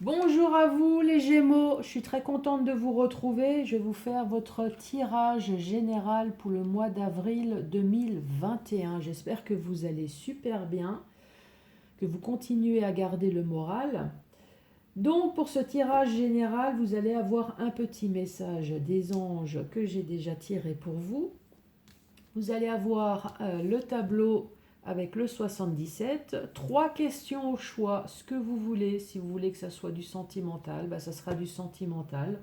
Bonjour à vous les Gémeaux, je suis très contente de vous retrouver. Je vais vous faire votre tirage général pour le mois d'avril 2021. J'espère que vous allez super bien, que vous continuez à garder le moral. Donc pour ce tirage général, vous allez avoir un petit message des anges que j'ai déjà tiré pour vous. Vous allez avoir le tableau avec le 77, trois questions au choix, ce que vous voulez. Si vous voulez que ça soit du sentimental, ça sera du sentimental.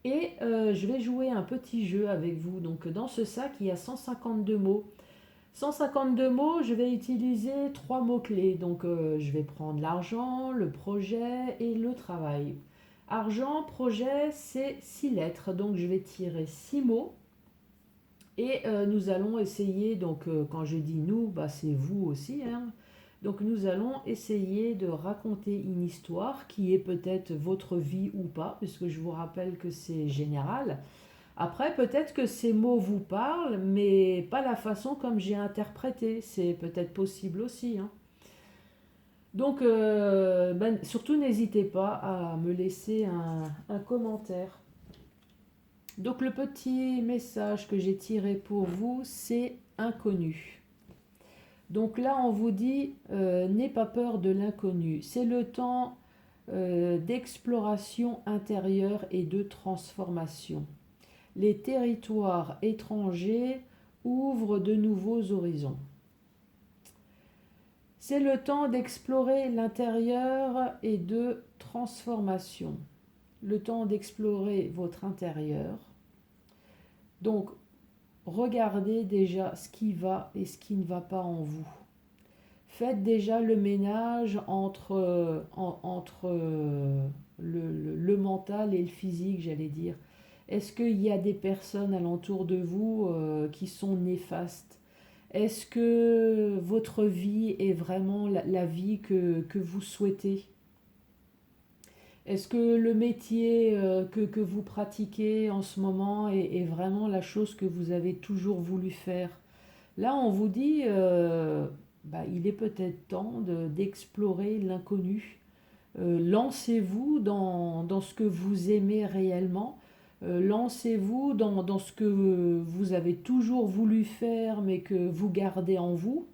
Et je vais jouer un petit jeu avec vous. Donc dans ce sac, il y a 152 mots. 152 mots, je vais utiliser trois mots-clés. Donc je vais prendre l'argent, le projet et le travail. Argent, projet, c'est 6 lettres. Donc je vais tirer 6 mots. Et nous allons essayer, donc quand je dis nous, c'est vous aussi, hein. Donc nous allons essayer de raconter une histoire qui est peut-être votre vie ou pas, puisque je vous rappelle que c'est général. Après, peut-être que ces mots vous parlent, mais pas la façon comme j'ai interprété. C'est peut-être possible aussi, hein. Donc, surtout n'hésitez pas à me laisser un commentaire. Donc le petit message que j'ai tiré pour vous, c'est inconnu. Donc là, on vous dit, n'aie pas peur de l'inconnu. C'est le temps d'exploration intérieure et de transformation. Les territoires étrangers ouvrent de nouveaux horizons. C'est le temps d'explorer l'intérieur et de transformation. Le temps d'explorer votre intérieur. Donc, regardez déjà ce qui va et ce qui ne va pas en vous. Faites déjà le ménage entre le mental et le physique, j'allais dire. Est-ce qu'il y a des personnes alentour de vous qui sont néfastes? Est-ce que votre vie est vraiment la vie que vous souhaitez? Est-ce que le métier que vous pratiquez en ce moment est vraiment la chose que vous avez toujours voulu faire? Là, on vous dit, il est peut-être temps d'explorer l'inconnu. Lancez-vous dans ce que vous aimez réellement. Lancez-vous dans ce que vous avez toujours voulu faire, mais que vous gardez en vous.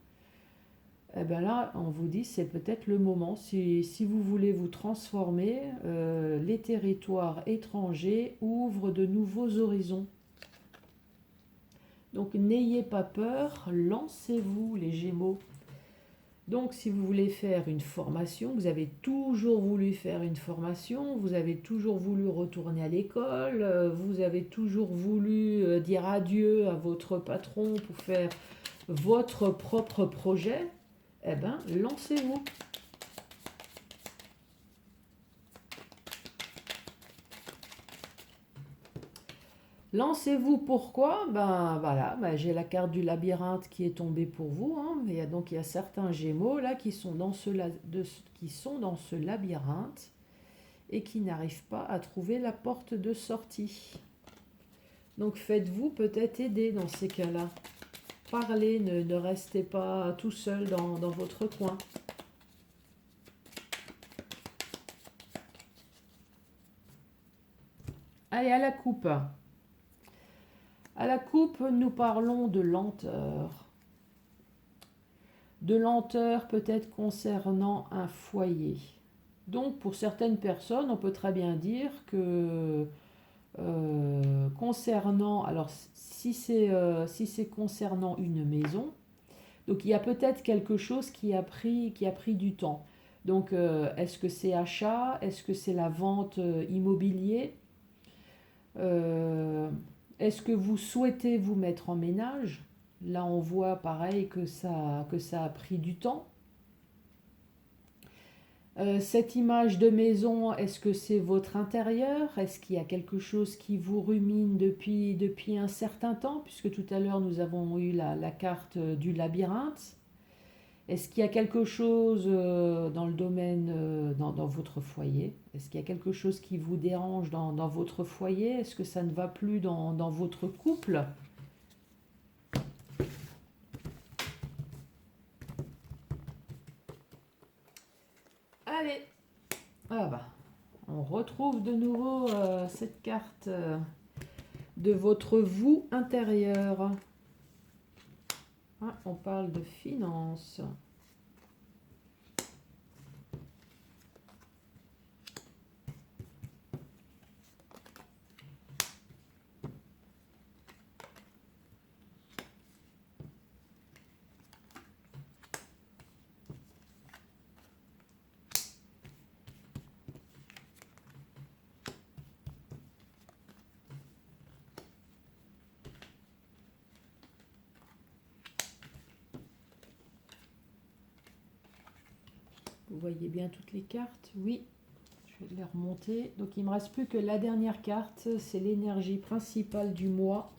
Eh bien là, on vous dit, c'est peut-être le moment. Si vous voulez vous transformer, les territoires étrangers ouvrent de nouveaux horizons. Donc n'ayez pas peur, lancez-vous les Gémeaux. Donc si vous voulez faire une formation, vous avez toujours voulu faire une formation, vous avez toujours voulu retourner à l'école, vous avez toujours voulu dire adieu à votre patron pour faire votre propre projet, eh bien lancez-vous. Lancez-vous pourquoi? J'ai la carte du labyrinthe qui est tombée pour vous, hein. Il y a certains Gémeaux là qui sont dans ce labyrinthe et qui n'arrivent pas à trouver la porte de sortie. Donc faites-vous peut-être aider dans ces cas-là. Parlez, ne restez pas tout seul dans votre coin. Allez, à la coupe. À la coupe, nous parlons de lenteur. De lenteur peut-être concernant un foyer. Donc pour certaines personnes, on peut très bien dire que concernant, alors si c'est concernant une maison, donc il y a peut-être quelque chose qui a pris du temps. Donc est-ce que c'est achat? Est-ce que c'est la vente immobilier? Euh, Est-ce que vous souhaitez vous mettre en ménage? Là, on voit pareil que ça a pris du temps. Cette image de maison, est-ce que c'est votre intérieur? Est-ce qu'il y a quelque chose qui vous rumine depuis un certain temps? Puisque tout à l'heure, nous avons eu la carte du labyrinthe. Est-ce qu'il y a quelque chose dans le domaine, dans votre foyer? Est-ce qu'il y a quelque chose qui vous dérange dans votre foyer? Est-ce que ça ne va plus dans votre couple? Allez, ah bah, On retrouve de nouveau cette carte de votre vous intérieur. Ah, on parle de finances. Vous voyez bien toutes les cartes? Oui. Je vais les remonter. Donc il ne me reste plus que la dernière carte, c'est l'énergie principale du mois.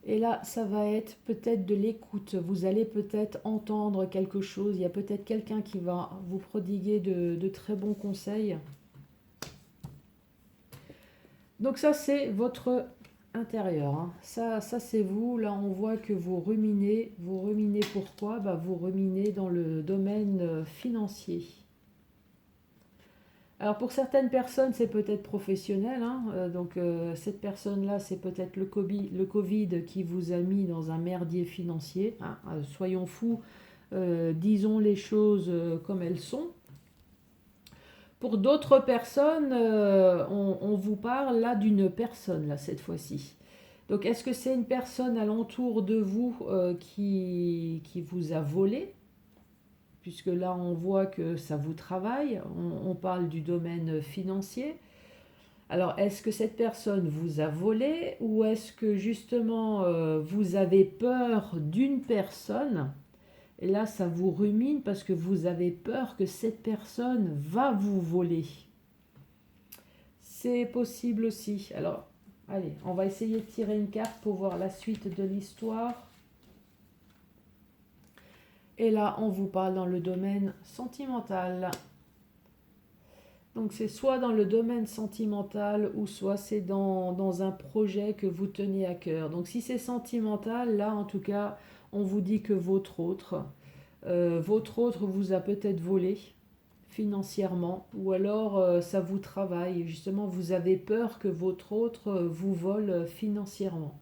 Et là, ça va être peut-être de l'écoute. Vous allez peut-être entendre quelque chose. Il y a peut-être quelqu'un qui va vous prodiguer de très bons conseils. Donc ça, c'est votre intérieur. Hein. Ça c'est vous. Là, on voit que vous ruminez. Vous ruminez pourquoi? Vous ruminez dans le domaine financier. Alors pour certaines personnes, c'est peut-être professionnel. Hein. Cette personne-là, c'est peut-être le Covid qui vous a mis dans un merdier financier. Hein. Soyons fous, disons les choses comme elles sont. Pour d'autres personnes, on vous parle là d'une personne, là, cette fois-ci. Donc est-ce que c'est une personne alentour de vous qui vous a volé? Puisque là on voit que ça vous travaille, on parle du domaine financier. Alors est-ce que cette personne vous a volé ou est-ce que justement vous avez peur d'une personne et là ça vous rumine parce que vous avez peur que cette personne va vous voler? C'est possible aussi. Alors allez, on va essayer de tirer une carte pour voir la suite de l'histoire. Et là, on vous parle dans le domaine sentimental. Donc c'est soit dans le domaine sentimental ou soit c'est dans un projet que vous tenez à cœur. Donc si c'est sentimental, là en tout cas, on vous dit que votre autre vous a peut-être volé financièrement ou alors ça vous travaille. Justement, vous avez peur que votre autre vous vole financièrement.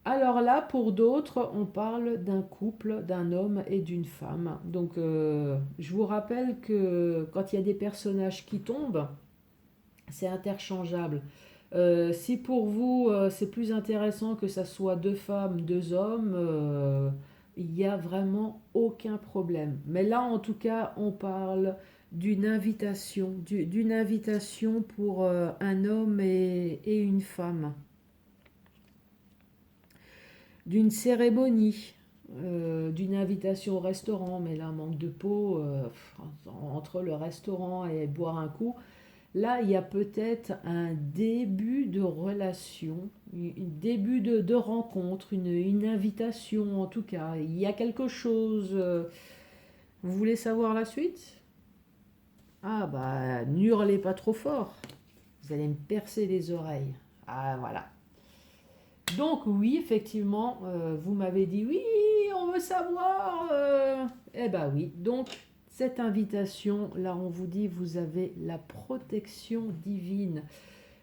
Alors là, pour d'autres, on parle d'un couple, d'un homme et d'une femme. Donc, je vous rappelle que quand il y a des personnages qui tombent, c'est interchangeable. Si pour vous, c'est plus intéressant que ça soit deux femmes, deux hommes, il n'y a vraiment aucun problème. Mais là, en tout cas, on parle d'une invitation, d'une invitation pour un homme et une femme. D'une cérémonie, d'une invitation au restaurant, mais là, manque de peau, entre le restaurant et boire un coup, là, il y a peut-être un début de relation, un début de rencontre, une invitation en tout cas. Il y a quelque chose. Vous voulez savoir la suite? Ah n'hurlez pas trop fort. Vous allez me percer les oreilles. Ah voilà. Donc oui, effectivement, vous m'avez dit oui, on veut savoir. Eh ben oui, donc cette invitation, là on vous dit vous avez la protection divine.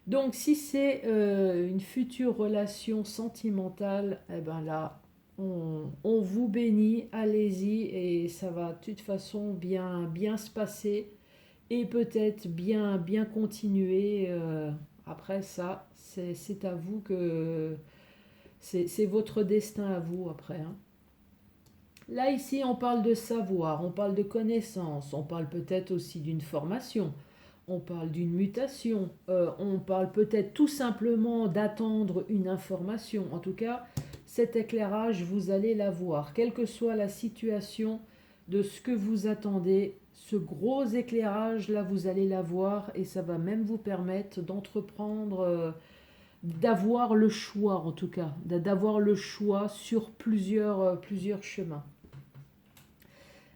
Donc si c'est une future relation sentimentale, eh ben là on vous bénit, allez-y et ça va de toute façon bien se passer et peut-être bien continuer. Après ça, c'est à vous que c'est votre destin à vous après. Hein. Là, ici, on parle de savoir, on parle de connaissance, on parle peut-être aussi d'une formation, on parle d'une mutation, on parle peut-être tout simplement d'attendre une information. En tout cas, cet éclairage, vous allez l'avoir. Quelle que soit la situation de ce que vous attendez, ce gros éclairage, là, vous allez l'avoir et ça va même vous permettre d'entreprendre d'avoir le choix en tout cas, d'avoir le choix sur plusieurs chemins.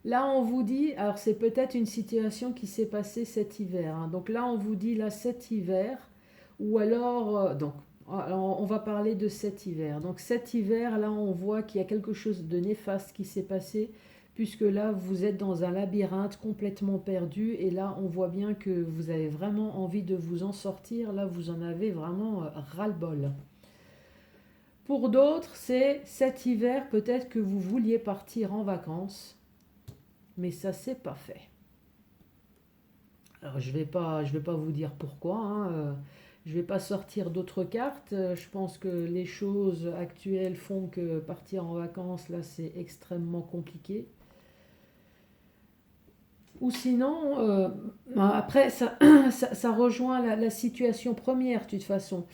Là on vous dit, alors c'est peut-être une situation qui s'est passée cet hiver, hein. Donc là on vous dit là cet hiver, ou alors, alors on va parler de cet hiver. Donc cet hiver là on voit qu'il y a quelque chose de néfaste qui s'est passé, puisque là, vous êtes dans un labyrinthe complètement perdu, et là, on voit bien que vous avez vraiment envie de vous en sortir, là, vous en avez vraiment ras-le-bol. Pour d'autres, c'est cet hiver, peut-être que vous vouliez partir en vacances, mais ça, c'est pas fait. Alors, je vais pas vous dire pourquoi, hein, je vais pas sortir d'autres cartes. Je pense que les choses actuelles font que partir en vacances, là, c'est extrêmement compliqué. Ou sinon, après, ça rejoint la situation première, de toute façon.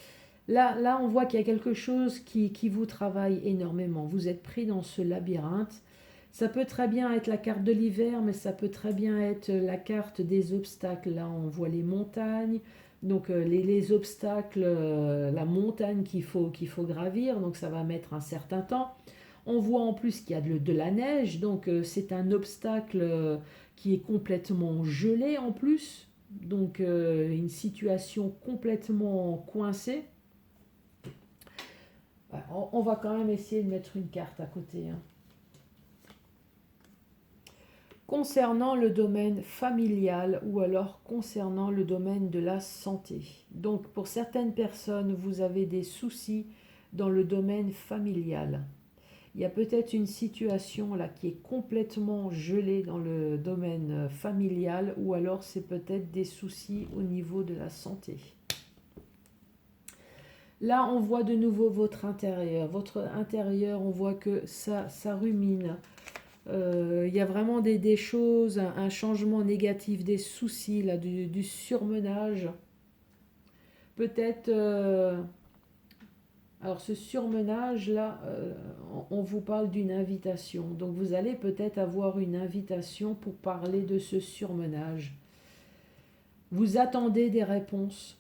Là, on voit qu'il y a quelque chose qui vous travaille énormément. Vous êtes pris dans ce labyrinthe. Ça peut très bien être la carte de l'hiver, mais ça peut très bien être la carte des obstacles. Là, on voit les montagnes. Donc, les obstacles, la montagne qu'il faut gravir. Donc, ça va mettre un certain temps. On voit en plus qu'il y a de la neige. Donc, c'est un obstacle qui est complètement gelé en plus. Donc, une situation complètement coincée. Ouais, on va quand même essayer de mettre une carte à côté, hein. Concernant le domaine familial ou alors concernant le domaine de la santé. Donc pour certaines personnes, vous avez des soucis dans le domaine familial. Il y a peut-être une situation là qui est complètement gelée dans le domaine familial, ou alors c'est peut-être des soucis au niveau de la santé. Là, on voit de nouveau votre intérieur. Votre intérieur, on voit que ça rumine. Il y a vraiment des choses, un changement négatif, des soucis, là, du surmenage. Peut-être, alors ce surmenage, là, on vous parle d'une invitation. Donc vous allez peut-être avoir une invitation pour parler de ce surmenage. Vous attendez des réponses.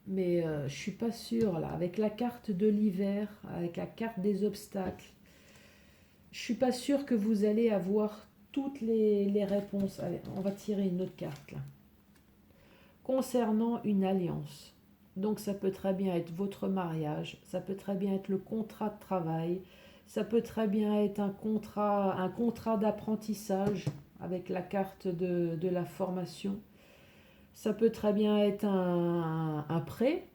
Mais je ne suis pas sûre, là, avec la carte de l'hiver, avec la carte des obstacles, je ne suis pas sûre que vous allez avoir toutes les réponses. Allez, on va tirer une autre carte, là. Concernant une alliance. Donc ça peut très bien être votre mariage, ça peut très bien être le contrat de travail, ça peut très bien être un contrat d'apprentissage avec la carte de la formation. Ça peut très bien être un prêt,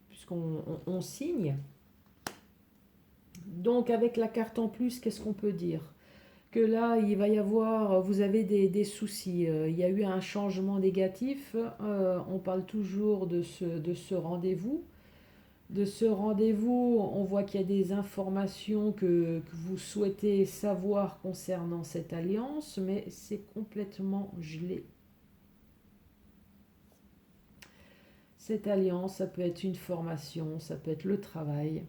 puisqu'on signe. Donc avec la carte en plus, qu'est-ce qu'on peut dire? Que là, il va y avoir, vous avez des soucis. Il y a eu un changement négatif. On parle toujours de ce rendez-vous. De ce rendez-vous, on voit qu'il y a des informations que vous souhaitez savoir concernant cette alliance, mais c'est complètement gelé. Cette alliance, ça peut être une formation, ça peut être le travail.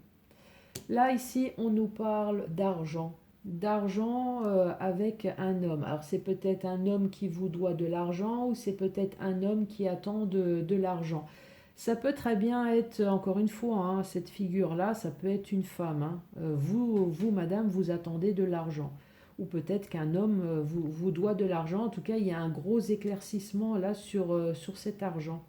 Là, ici, on nous parle d'argent. D'argent avec un homme. Alors, c'est peut-être un homme qui vous doit de l'argent, ou c'est peut-être un homme qui attend de l'argent. Ça peut très bien être, encore une fois, hein, cette figure-là, ça peut être une femme, hein. Vous, madame, vous attendez de l'argent. Ou peut-être qu'un homme vous doit de l'argent. En tout cas, il y a un gros éclaircissement là sur cet argent.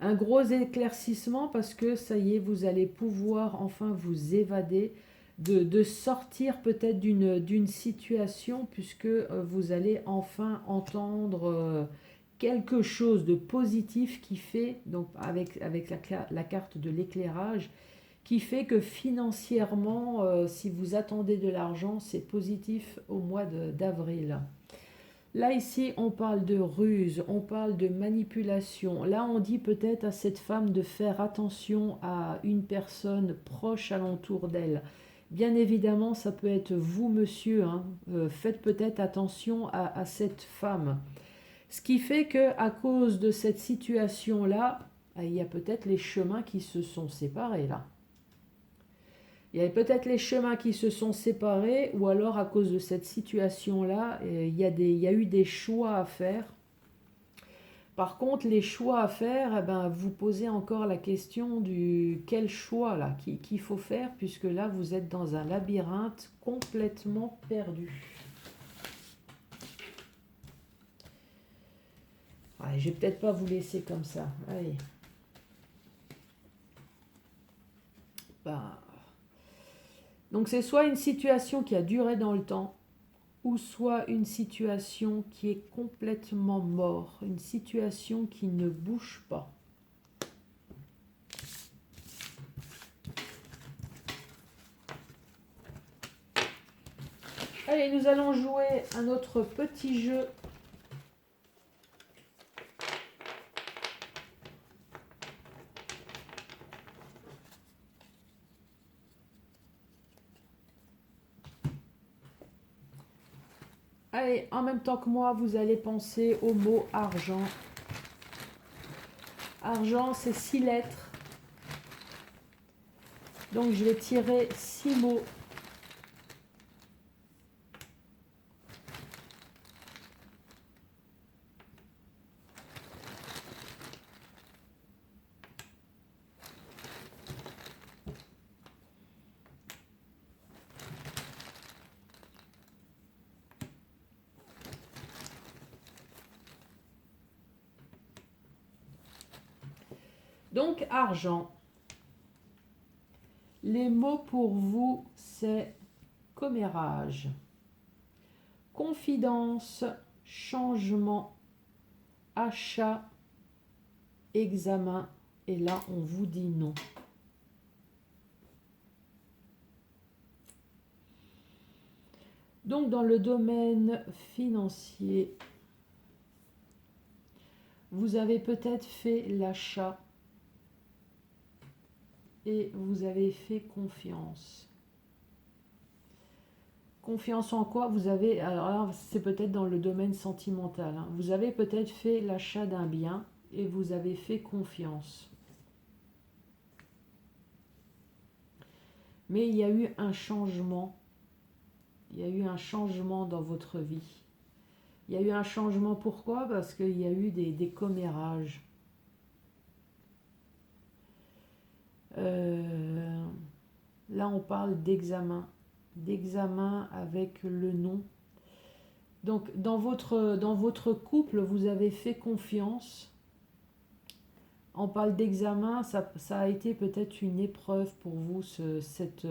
Un gros éclaircissement parce que ça y est, vous allez pouvoir enfin vous évader, de sortir peut-être d'une situation, puisque vous allez enfin entendre quelque chose de positif qui fait, donc avec la carte de l'éclairage, qui fait que financièrement, si vous attendez de l'argent, c'est positif au mois d'avril. Là, ici, on parle de ruse, on parle de manipulation. Là, on dit peut-être à cette femme de faire attention à une personne proche alentour d'elle. Bien évidemment, ça peut être vous, monsieur, hein. Faites peut-être attention à cette femme. Ce qui fait que à cause de cette situation-là, il y a peut-être les chemins qui se sont séparés là. Il y a peut-être les chemins qui se sont séparés, ou alors à cause de cette situation-là, il y a eu des choix à faire. Par contre, les choix à faire, eh ben, vous posez encore la question du quel choix là qu'il faut faire, puisque là, vous êtes dans un labyrinthe complètement perdu. Ouais, je vais peut-être pas vous laisser comme ça. Allez. Bah, Donc c'est soit une situation qui a duré dans le temps, ou soit une situation qui est complètement morte, une situation qui ne bouge pas. Allez, nous allons jouer un autre petit jeu. Allez, en même temps que moi, vous allez penser au mot argent. Argent, c'est 6 lettres. Donc, je vais tirer 6 mots. Donc, argent. Les mots pour vous, c'est commérage, confidence, changement, achat, examen. Et là, on vous dit non. Donc, dans le domaine financier, vous avez peut-être fait l'achat et vous avez fait confiance. Confiance en quoi? Vous avez, alors là, c'est peut-être dans le domaine sentimental, hein. Vous avez peut-être fait l'achat d'un bien et vous avez fait confiance. Mais il y a eu un changement. Il y a eu un changement dans votre vie. Il y a eu un changement, pourquoi? Parce qu'il y a eu des commérages. Là, on parle d'examen avec le non. Donc, dans votre couple, vous avez fait confiance. On parle d'examen, ça a été peut-être une épreuve pour vous, cette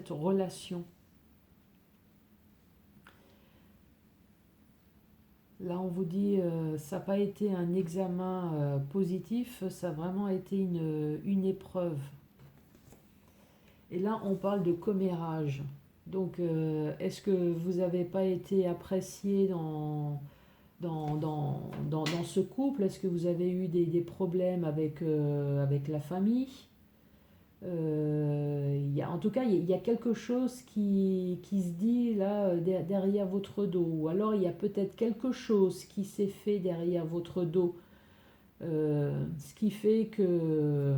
relation. Là, on vous dit, ça n'a pas été un examen positif, ça a vraiment été une épreuve. Et là, on parle de commérage. Donc, est-ce que vous n'avez pas été apprécié dans ce couple? Est-ce que vous avez eu des problèmes avec la famille? En tout cas, il y a quelque chose qui se dit là derrière votre dos. Ou alors, il y a peut-être quelque chose qui s'est fait derrière votre dos. Ce qui fait que...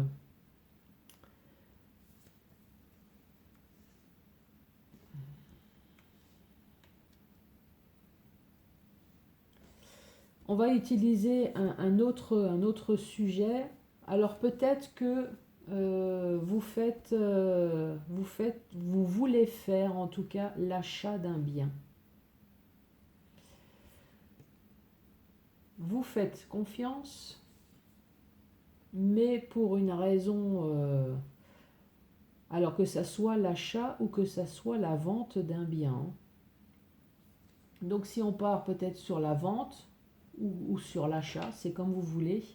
On va utiliser un autre sujet. Alors peut-être que vous voulez faire en tout cas l'achat d'un bien. Vous faites confiance, mais pour une raison, alors que ça soit l'achat ou que ça soit la vente d'un bien. Donc si on part peut-être sur la vente ou sur l'achat, c'est comme vous voulez.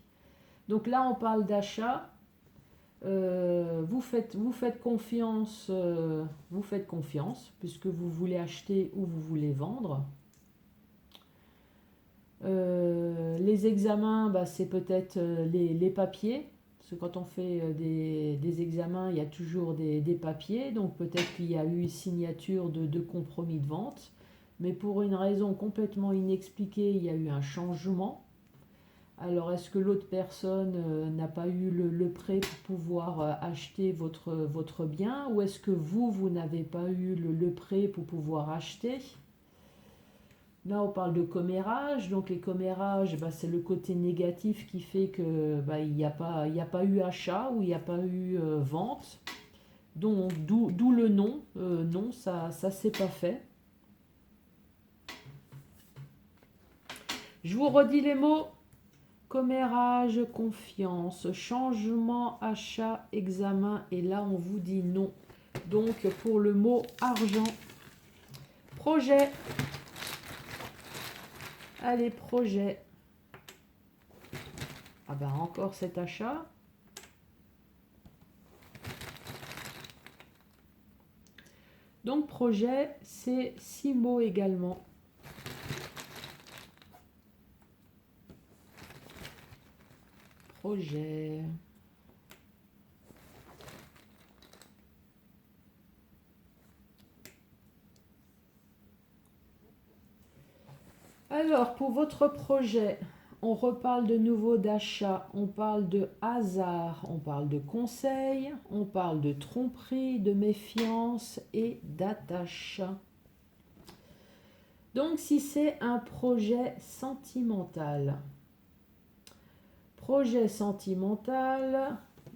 Donc là, on parle d'achat. Vous faites confiance, puisque vous voulez acheter ou vous voulez vendre. Les examens, bah, c'est peut-être les papiers, parce que quand on fait des examens, il y a toujours des papiers, donc peut-être qu'il y a eu signature de compromis de vente, mais pour une raison complètement inexpliquée, il y a eu un changement. Alors, est-ce que l'autre personne n'a pas eu le prêt pour pouvoir acheter votre bien, ou est-ce que vous n'avez pas eu le prêt pour pouvoir acheter? Là, on parle de commérage. Donc, les commérages, bah, c'est le côté négatif qui fait que bah, il n'y a pas eu achat ou il n'y a pas eu vente. Donc, d'où le non. Non, ça s'est pas fait. Je vous redis les mots. Commérage, confiance, changement, achat, examen. Et là, on vous dit non. Donc pour le mot argent, projet. Allez, projet. Ah ben encore cet achat. Donc projet, c'est 6 mots également. Projet. Alors, pour votre projet, on reparle de nouveau d'achat, on parle de hasard, on parle de conseil, on parle de tromperie, de méfiance et d'attache. Donc, si c'est un projet sentimental,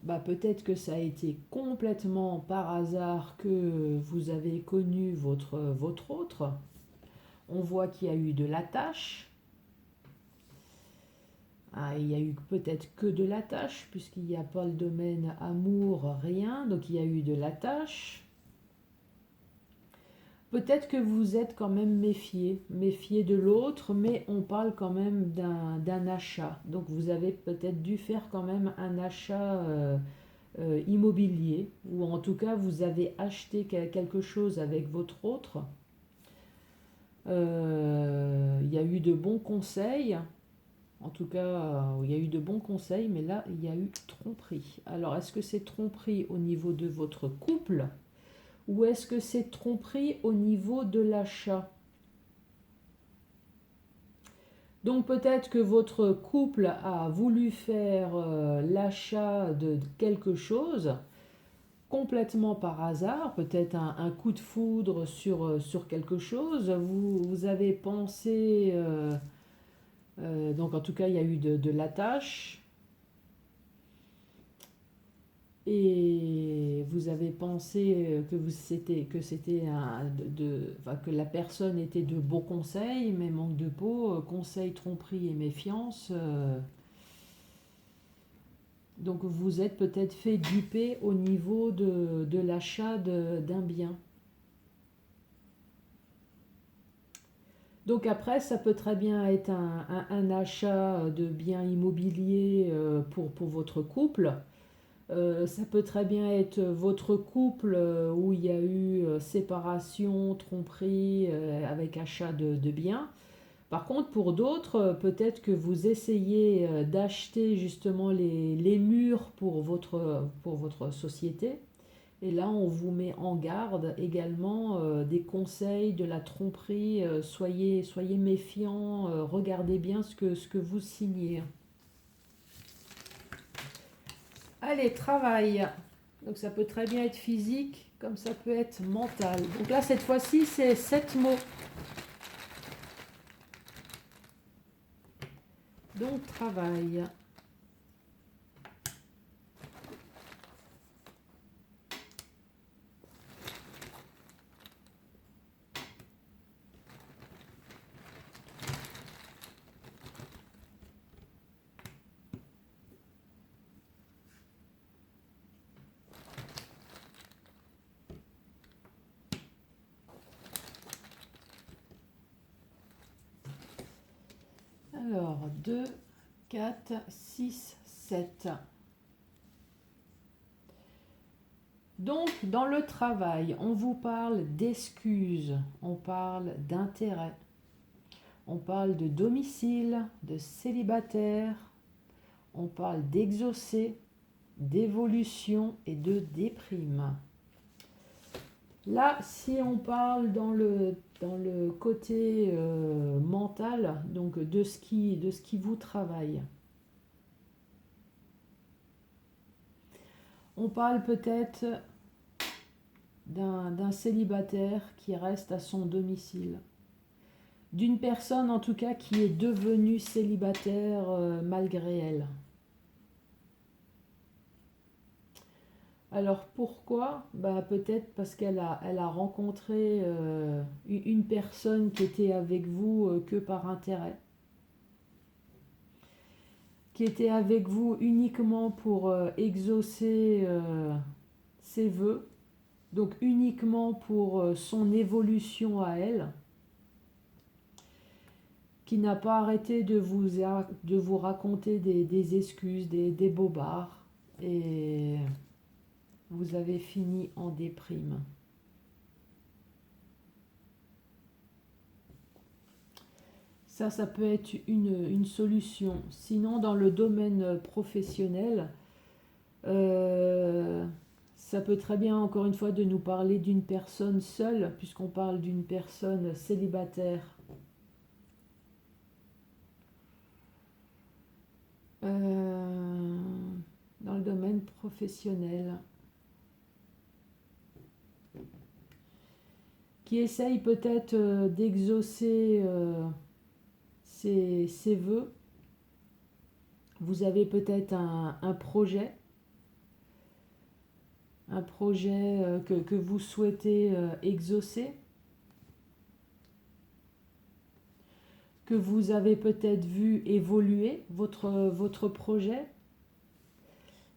bah, peut-être que ça a été complètement par hasard que vous avez connu votre autre. On voit qu'il y a eu de l'attache. Ah, il y a eu peut-être que de l'attache, puisqu'il n'y a pas le domaine amour, rien. Donc il y a eu de l'attache. Peut-être que vous êtes quand même méfié de l'autre, mais on parle quand même d'un achat. Donc vous avez peut-être dû faire quand même un achat immobilier, ou en tout cas vous avez acheté quelque chose avec votre autre. Il y a eu de bons conseils. En tout cas, il y a eu de bons conseils, mais là, il y a eu tromperie. Alors, est-ce que c'est tromperie au niveau de votre couple ou est-ce que c'est tromperie au niveau de l'achat? Donc, peut-être que votre couple a voulu faire l'achat de quelque chose complètement par hasard, peut-être un coup de foudre sur quelque chose. Vous avez pensé... donc en tout cas, il y a eu de l'attache. Et vous avez pensé que la personne était de beaux conseils, mais manque de peau, conseils, tromperie et méfiance. Donc vous êtes peut-être fait duper au niveau de l'achat d'un bien. Donc après, ça peut très bien être un achat de biens immobiliers pour votre couple. Ça peut très bien être votre couple où il y a eu séparation, tromperie avec achat de biens. Par contre, pour d'autres, peut-être que vous essayez d'acheter justement les murs pour votre société. Et là, on vous met en garde également des conseils, de la tromperie. Soyez méfiants, regardez bien ce que vous signez. Allez, travail. Donc ça peut très bien être physique, comme ça peut être mental. Donc là, cette fois-ci, c'est 7 mots. Donc travail. Alors, 2, 4, 6, 7. Donc, dans le travail, on vous parle d'excuses, on parle d'intérêt, on parle de domicile, de célibataire, on parle d'exaucer, d'évolution et de déprime. Là, si on parle dans le côté mental, donc de ce qui vous travaille, on parle peut-être d'un célibataire qui reste à son domicile, d'une personne en tout cas qui est devenue célibataire malgré elle. Alors pourquoi? Bah, peut-être parce elle a rencontré une personne qui était avec vous que par intérêt, qui était avec vous uniquement pour exaucer ses vœux. donc uniquement pour son évolution à elle, qui n'a pas arrêté de vous raconter des excuses, des bobards, et vous avez fini en déprime. Ça peut être une solution. Sinon, dans le domaine professionnel, ça peut très bien, encore une fois, de nous parler d'une personne seule, puisqu'on parle d'une personne célibataire. Dans le domaine professionnel, qui essaye peut-être d'exaucer ses vœux. Vous avez peut-être un projet que vous souhaitez exaucer, que vous avez peut-être vu évoluer votre projet.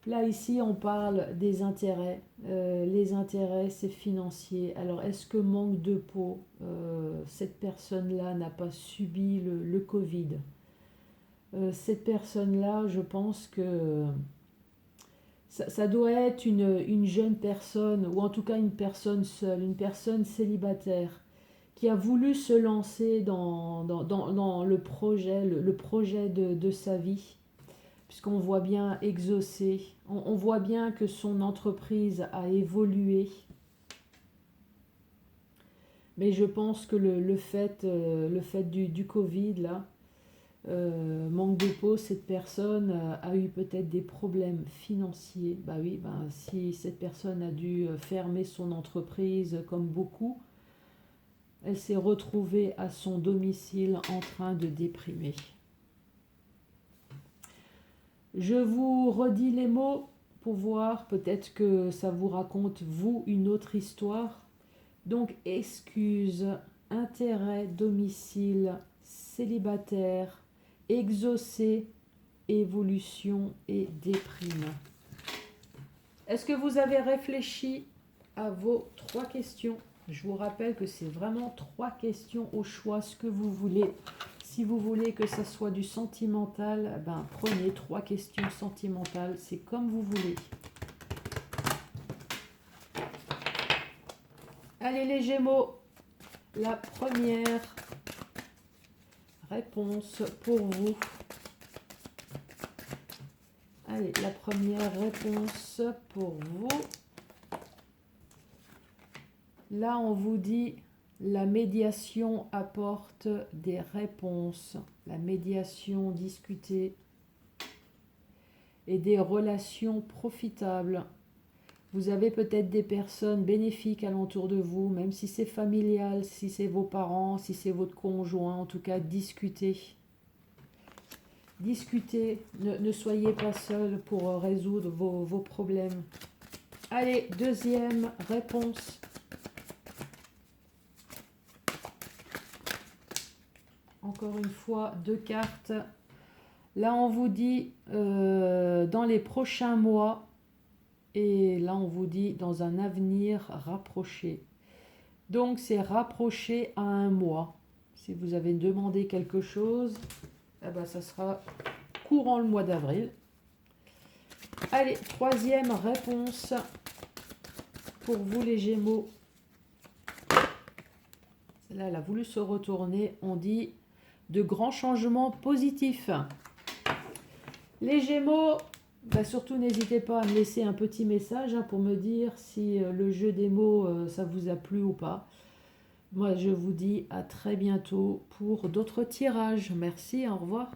Là, ici, on parle des intérêts. Les intérêts, c'est financier. Alors, est-ce que manque de peau, cette personne-là n'a pas subi le Covid? Cette personne-là, je pense que ça doit être une jeune personne, ou en tout cas une personne seule, une personne célibataire, qui a voulu se lancer dans le projet, le projet de sa vie, puisqu'on voit bien exaucer, on voit bien que son entreprise a évolué. Mais je pense que le fait du Covid, là, manque de peau, cette personne a eu peut-être des problèmes financiers. Bah oui, si cette personne a dû fermer son entreprise comme beaucoup, elle s'est retrouvée à son domicile en train de déprimer. Je vous redis les mots pour voir, peut-être que ça vous raconte, vous, une autre histoire. Donc, excuse, intérêt, domicile, célibataire, exaucer, évolution et déprime. Est-ce que vous avez réfléchi à vos 3 questions? Je vous rappelle que c'est vraiment 3 questions au choix, ce que vous voulez. Si vous voulez que ça soit du sentimental, prenez 3 questions sentimentales, c'est comme vous voulez. Allez les Gémeaux, la première réponse pour vous. Allez, la première réponse pour vous. Là, on vous dit, la médiation apporte des réponses. La médiation discutée et des relations profitables. Vous avez peut-être des personnes bénéfiques alentour de vous, même si c'est familial, si c'est vos parents, si c'est votre conjoint. En tout cas, discutez. Discutez, ne soyez pas seul pour résoudre vos problèmes. Allez, deuxième réponse. Encore une fois, 2 cartes. Là, on vous dit dans les prochains mois, et là, on vous dit dans un avenir rapproché. Donc, c'est rapproché à un mois. Si vous avez demandé quelque chose, ça sera courant le mois d'avril. Allez, troisième réponse pour vous les Gémeaux. Là, elle a voulu se retourner. On dit de grands changements positifs. Les Gémeaux, surtout n'hésitez pas à me laisser un petit message pour me dire si le jeu des mots, ça vous a plu ou pas. Moi, je vous dis à très bientôt pour d'autres tirages. Merci, au revoir.